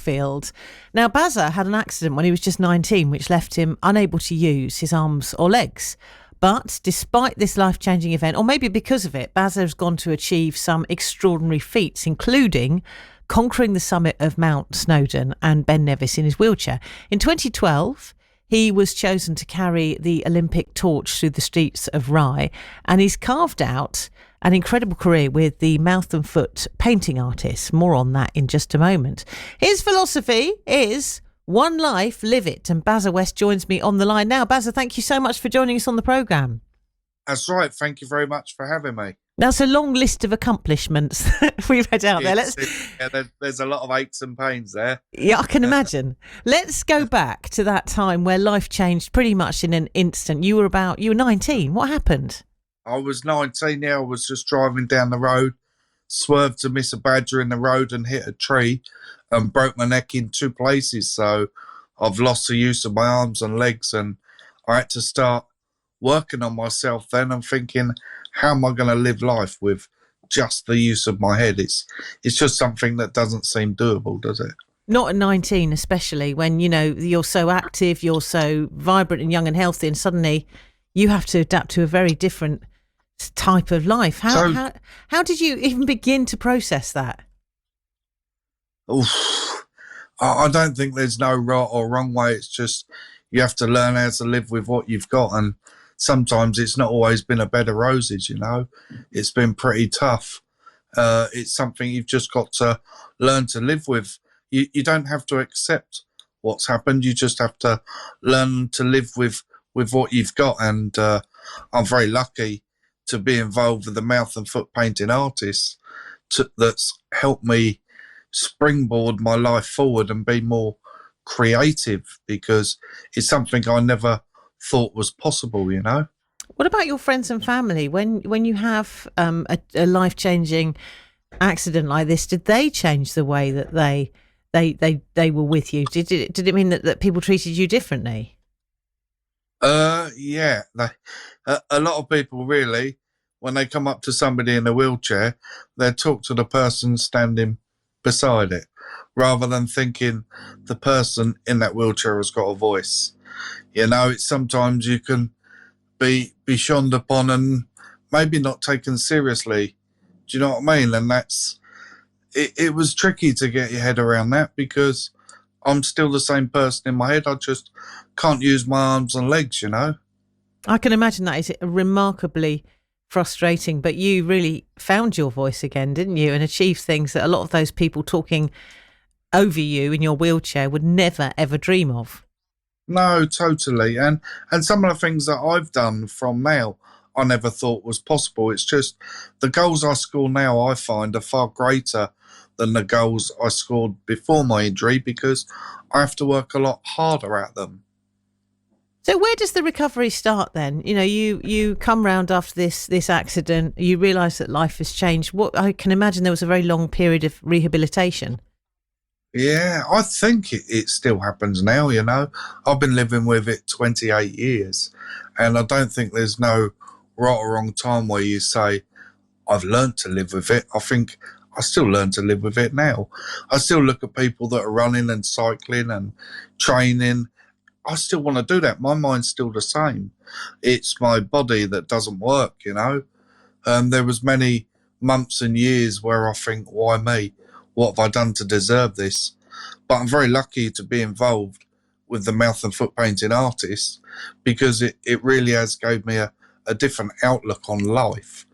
Mansfield. Now, Bazza had an accident when he was just 19, which left him unable to use his arms or legs. But despite this life-changing event, or maybe because of it, Bazza has gone to achieve some extraordinary feats, including conquering the summit of Mount Snowdon and Ben Nevis in his wheelchair. In 2012, he was chosen to carry the Olympic torch through the streets of Rye, and he's carved out an incredible career with the mouth and foot painting artist. More on that in just a moment. His philosophy is one life, live it. And Bazza West joins me on the line now. Bazza, thank you so much for joining us on the programme. That's right. Thank you very much for having me. That's a long list of accomplishments that we've had out there. There's a lot of aches and pains there. Yeah, I can imagine. Let's go back to that time where life changed pretty much in an instant. You were 19. What happened? I was 19. I was just driving down the road, swerved to miss a badger in the road and hit a tree and broke my neck in 2 places. So I've lost the use of my arms and legs, and I had to start working on myself then and thinking, how am I going to live life with just the use of my head? It's just something that doesn't seem doable, does it? Not at 19, especially when, you're so active, you're so vibrant and young and healthy, and suddenly you have to adapt to a very different type of life. How did you even begin to process that? I don't think there's no right or wrong way. It's just you have to learn how to live with what you've got, and sometimes it's not always been a bed of roses, It's been pretty tough. It's something you've just got to learn to live with. You don't have to accept what's happened. You just have to learn to live with what you've got. And I'm very lucky to be involved with the mouth and foot painting artists that's helped me springboard my life forward and be more creative, because it's something I never thought was possible. What about your friends and family? When you have a life-changing accident like this, did they change the way that they were with you? Did it mean that people treated you differently? Yeah. A lot of people, really, when they come up to somebody in a wheelchair, they talk to the person standing beside it, rather than thinking the person in that wheelchair has got a voice. It's sometimes you can be shunned upon and maybe not taken seriously. Do you know what I mean? And it was tricky to get your head around that, because I'm still the same person in my head. I just can't use my arms and legs, I can imagine that is remarkably frustrating, but you really found your voice again, didn't you? And achieved things that a lot of those people talking over you in your wheelchair would never, ever dream of. No, totally. And some of the things that I've done from now, I never thought was possible. It's just the goals I score now, I find, are far greater than the goals I scored before my injury, because I have to work a lot harder at them. So where does the recovery start then? You come round after this accident, you realise that life has changed. I can imagine there was a very long period of rehabilitation. Yeah, I think it still happens now, I've been living with it 28 years, and I don't think there's no right or wrong time where you say, I've learned to live with it. I think I still learn to live with it now. I still look at people that are running and cycling and training. I still want to do that. My mind's still the same. It's my body that doesn't work, There was many months and years where I think, why me? What have I done to deserve this? But I'm very lucky to be involved with the mouth and foot painting artists, because it really has gave me a different outlook on life,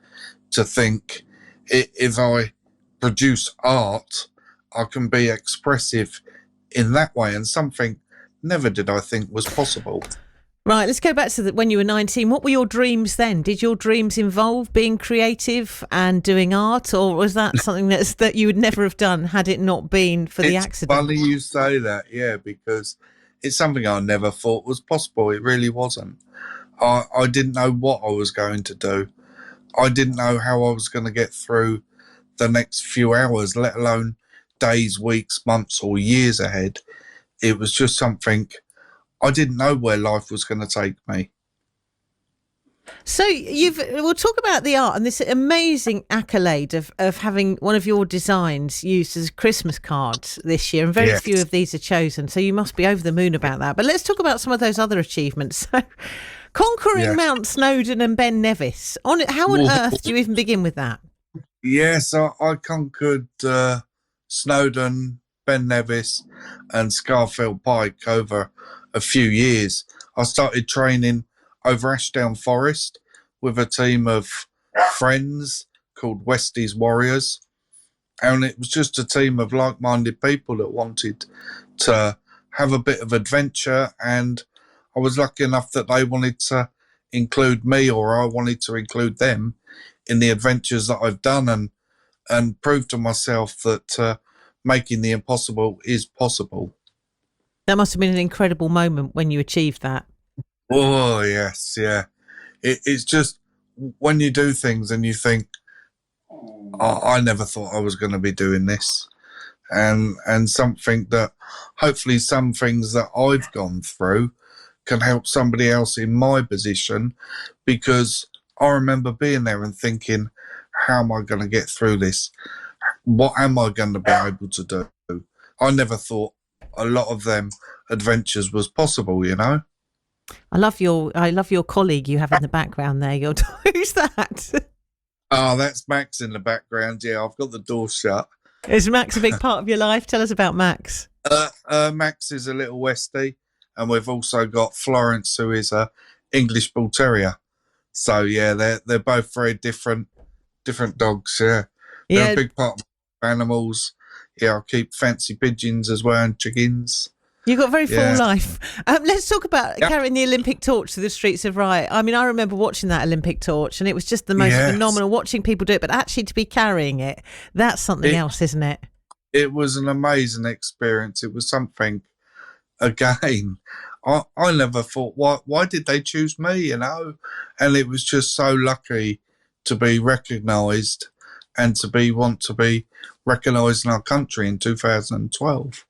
to think if I produce art, I can be expressive in that way, and something never did I think was possible. Right, let's go back to when you were 19. What were your dreams then? Did your dreams involve being creative and doing art, or was that something that you would never have done had it not been for the accident? It's funny you say that, yeah, because it's something I never thought was possible. It really wasn't. I didn't know what I was going to do. I didn't know how I was going to get through the next few hours, let alone days, weeks, months, or years ahead. It was just something I didn't know where life was going to take me. So we'll talk about the art and this amazing accolade of having one of your designs used as a Christmas card this year, and very few Yes. of these are chosen. So you must be over the moon about that. But let's talk about some of those other achievements. So, conquering Yeah. Mount Snowdon and Ben Nevis. How on earth do you even begin with that? Yes, I conquered Snowdon, Ben Nevis, and Scarfield Pike over a few years. I started training over Ashdown Forest with a team of friends called Westies Warriors. And it was just a team of like minded people that wanted to have a bit of adventure. And I was lucky enough that they wanted to include me, or I wanted to include them in the adventures that I've done, and prove to myself that making the impossible is possible. That must have been an incredible moment when you achieved that. Oh, yes, yeah. It's just when you do things and you think, I never thought I was going to be doing this. And something that hopefully some things that I've gone through can help somebody else in my position, because I remember being there and thinking, how am I going to get through this? What am I going to be able to do? I never thought a lot of them adventures was possible, you know? I love your colleague you have in the background there. Who's that? Oh, that's Max in the background. Yeah, I've got the door shut. Is Max a big part of your life? Tell us about Max. Max is a little Westie, and we've also got Florence, who is a English Bull Terrier. So yeah, they're both very different dogs. Yeah, they're a big part of animals. Yeah, I keep fancy pigeons as well, and chickens. You've got a very full life. Let's talk about carrying the Olympic torch through the streets of Rye. I mean, I remember watching that Olympic torch, and it was just the most phenomenal watching people do it, but actually to be carrying it, that's something else, isn't it? It was an amazing experience. It was something, again, I never thought, why did they choose me, you know? And it was just so lucky to be recognised and want to be recognised in our country in 2012.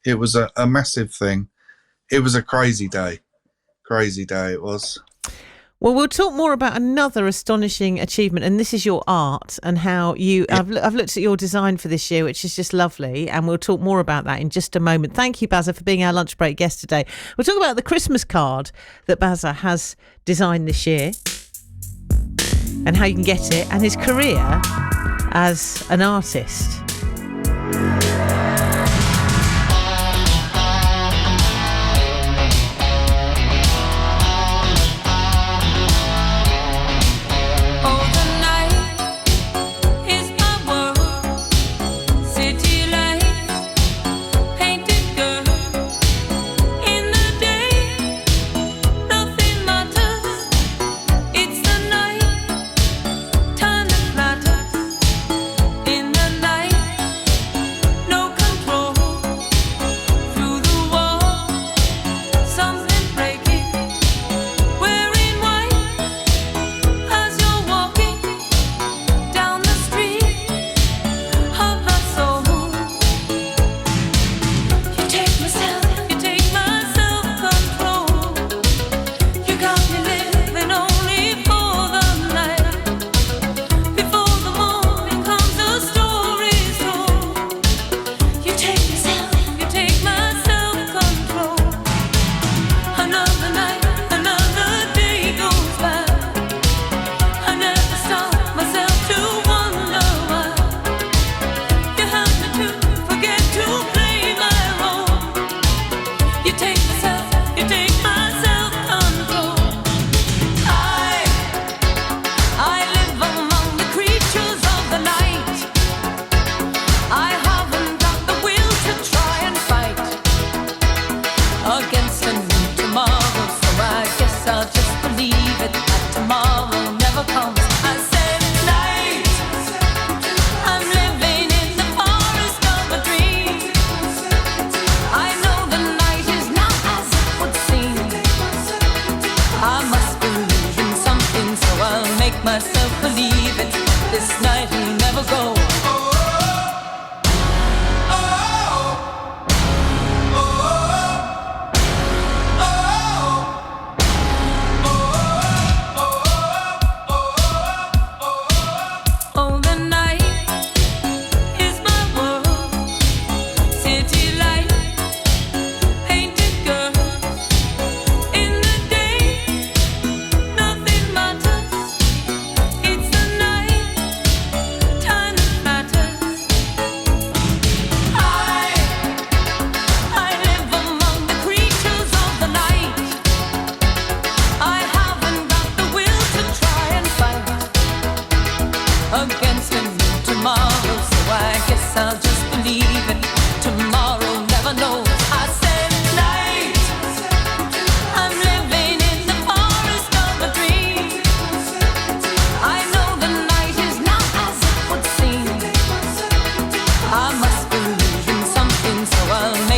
It was a massive thing. It was a crazy day. Crazy day it was. Well, we'll talk more about another astonishing achievement, and this is your art and how you. I've looked at your design for this year, which is just lovely, and we'll talk more about that in just a moment. Thank you, Bazza, for being our lunch break guest today. We'll talk about the Christmas card that Bazza has designed this year and how you can get it, and his career as an artist. In the night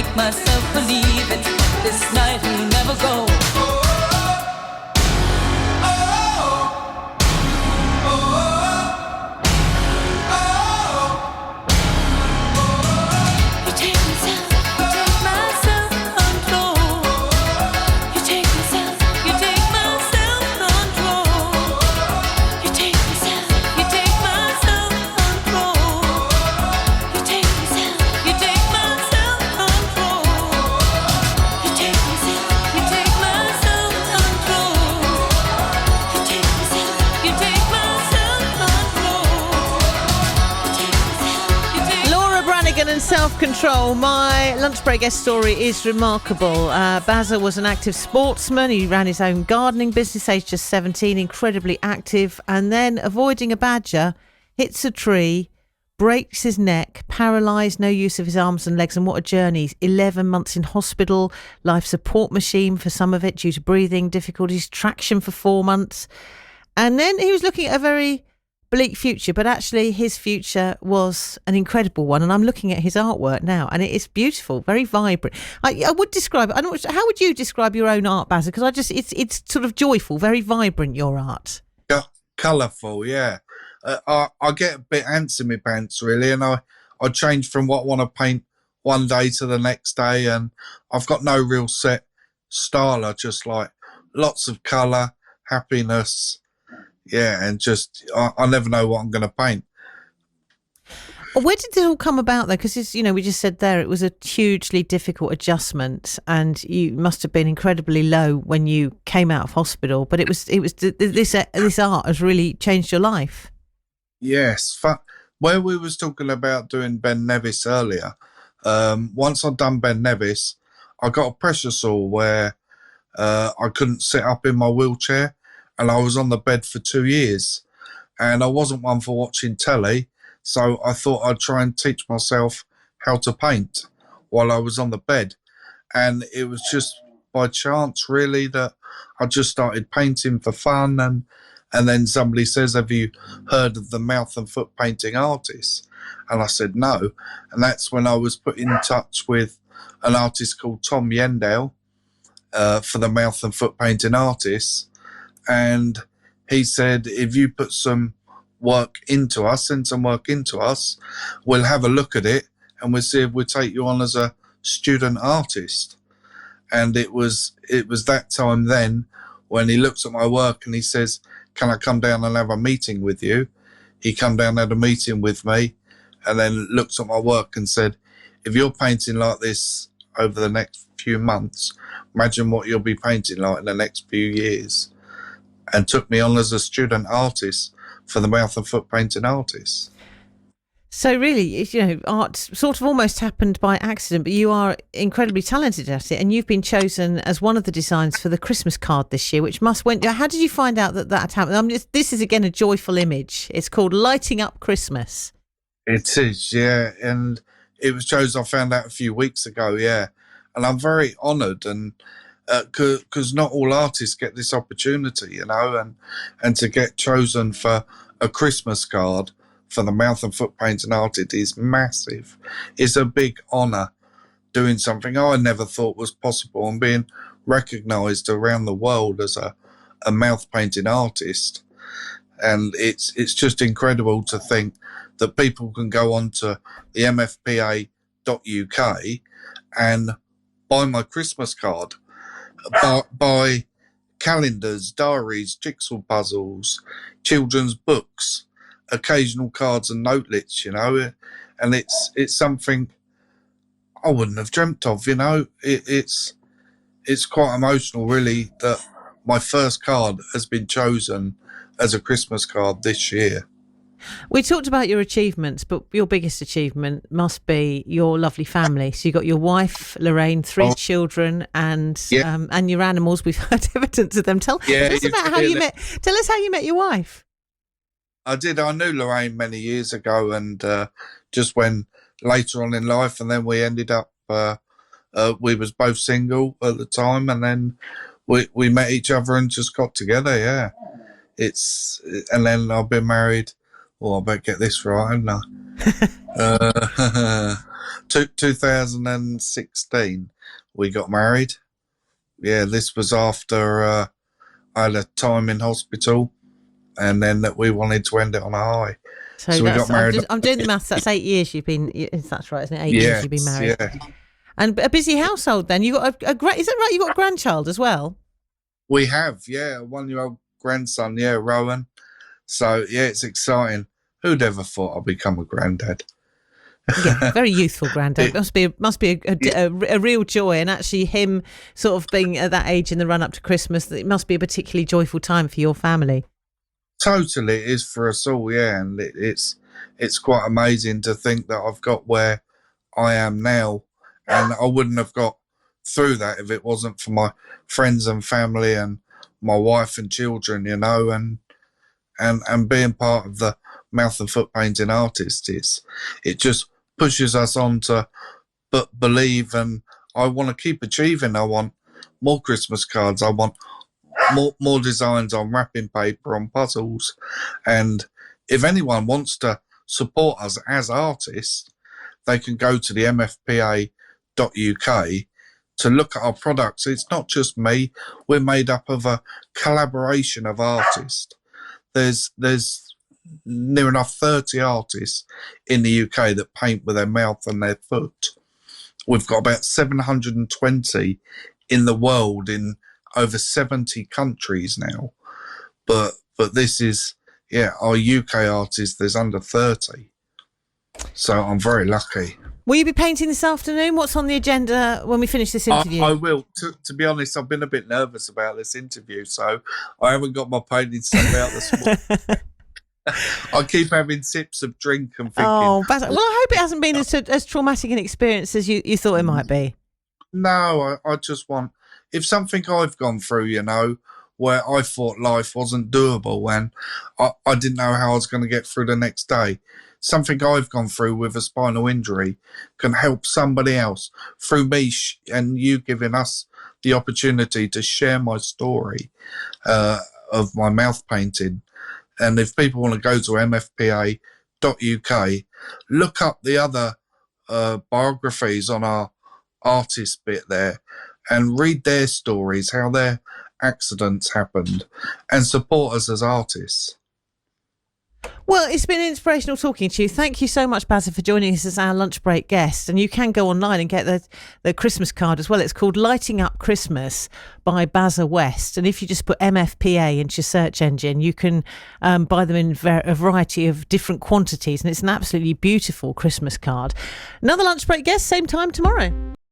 make myself believe it. This night will never go. Self-control. My lunch break guest story is remarkable. Bazza was an active sportsman. He ran his own gardening business, aged just 17, incredibly active, and then, avoiding a badger, hits a tree, breaks his neck, paralysed, no use of his arms and legs, and what a journey. 11 months in hospital, life support machine for some of it due to breathing difficulties, traction for 4 months. And then he was looking at a very bleak future, but actually his future was an incredible one. And I'm looking at his artwork now, and it is beautiful, very vibrant. I would describe it. I don't know, how would you describe your own art, Bazza? Because it's sort of joyful, very vibrant, your art. Yeah, colourful, yeah. I get a bit ants in my pants, really, and I change from what I want to paint one day to the next day, and I've got no real set style. I just like lots of colour, happiness. Yeah, and just, I never know what I'm going to paint. Where did it all come about, though? Because, we just said there, it was a hugely difficult adjustment, and you must have been incredibly low when you came out of hospital. But this art has really changed your life. Yes. Where we was talking about doing Ben Nevis earlier, once I'd done Ben Nevis, I got a pressure sore where I couldn't sit up in my wheelchair. And I was on the bed for 2 years, and I wasn't one for watching telly, so I thought I'd try and teach myself how to paint while I was on the bed. And it was just by chance, really, that I just started painting for fun, and then somebody says, have you heard of the mouth and foot painting artists? And I said no, and that's when I was put in touch with an artist called Tom Yendell for the mouth and foot painting artists. And he said, if you put some work into us, send some work into us, we'll have a look at it and we'll see if we'll take you on as a student artist. And it was that time then when he looks at my work and he says, can I come down and have a meeting with you? He come down and had a meeting with me, and then looked at my work and said, if you're painting like this over the next few months, imagine what you'll be painting like in the next few years. And took me on as a student artist for the mouth and foot painting artists. So really, art sort of almost happened by accident, but you are incredibly talented at it, and you've been chosen as one of the designs for the Christmas card this year, which went. How did you find out that happened? This is again a joyful image. It's called Lighting Up Christmas. It is, yeah, and it was chosen. I found out a few weeks ago, yeah, and I'm very honoured, and because not all artists get this opportunity, and to get chosen for a Christmas card for the mouth and foot painting artist is massive. It's a big honour doing something I never thought was possible and being recognised around the world as a mouth painting artist. And it's just incredible to think that people can go on to the mfpa.uk and buy my Christmas card, buy calendars, diaries, jigsaw puzzles, children's books, occasional cards and notelets, and it's something I wouldn't have dreamt of, It's quite emotional, really, that my first card has been chosen as a Christmas card this year. We talked about your achievements, but your biggest achievement must be your lovely family. So you got your wife, Lorraine, 3 children, and your animals. We've heard evidence of them. Tell us about how you met. Tell us how you met your wife. I did. I knew Lorraine many years ago, and just when later on in life, and then we ended up. We was both single at the time, and then we met each other and just got together. Yeah, and then I've been married. Oh, I better get this right, haven't I? 2016, we got married. Yeah, this was after I had a time in hospital, and then that we wanted to end it on a high. So we got married. I'm doing the maths. That's 8 years you've been. That's right, isn't it? 8 years you've been married. Yeah. And a busy household. Then you got a great. Is that right? You got a grandchild as well. We have, a 1-year-old grandson, Rowan. So it's exciting. Who'd ever thought I'd become a granddad? Yeah, very youthful granddad. Must be a real joy, and actually him sort of being at that age in the run up to Christmas, it must be a particularly joyful time for your family. Totally, it is for us all, and it's quite amazing to think that I've got where I am now, and I wouldn't have got through that if it wasn't for my friends and family and my wife and children, and being part of the Mouth and Foot Painting Artists. It just pushes us on to believe, and I want to keep achieving. I want more Christmas cards. I want more designs on wrapping paper, on puzzles. And if anyone wants to support us as artists, they can go to the mfpa.uk to look at our products. It's not just me. We're made up of a collaboration of artists. There's near enough 30 artists in the UK that paint with their mouth and their foot. We've got about 720 in the world in over 70 countries now. But this is, our UK artists, there's under 30. So I'm very lucky. Will you be painting this afternoon? What's on the agenda when we finish this interview? I will. To be honest, I've been a bit nervous about this interview, so I haven't got my painting stuff out this morning. I keep having sips of drink and thinking... Oh, well, I hope it hasn't been as traumatic an experience as you thought it might be. No, I just want... If something I've gone through, where I thought life wasn't doable and I didn't know how I was going to get through the next day, something I've gone through with a spinal injury can help somebody else through me and you giving us the opportunity to share my story of my mouth painting. And if people want to go to mfpa.uk, look up the other biographies on our artist bit there and read their stories, how their accidents happened, and support us as artists. Well, it's been inspirational talking to you. Thank you so much, Bazza, for joining us as our lunch break guest. And you can go online and get the Christmas card as well. It's called Lighting Up Christmas by Bazza West. And if you just put MFPA into your search engine, you can buy them in a variety of different quantities. And it's an absolutely beautiful Christmas card. Another lunch break guest, same time tomorrow.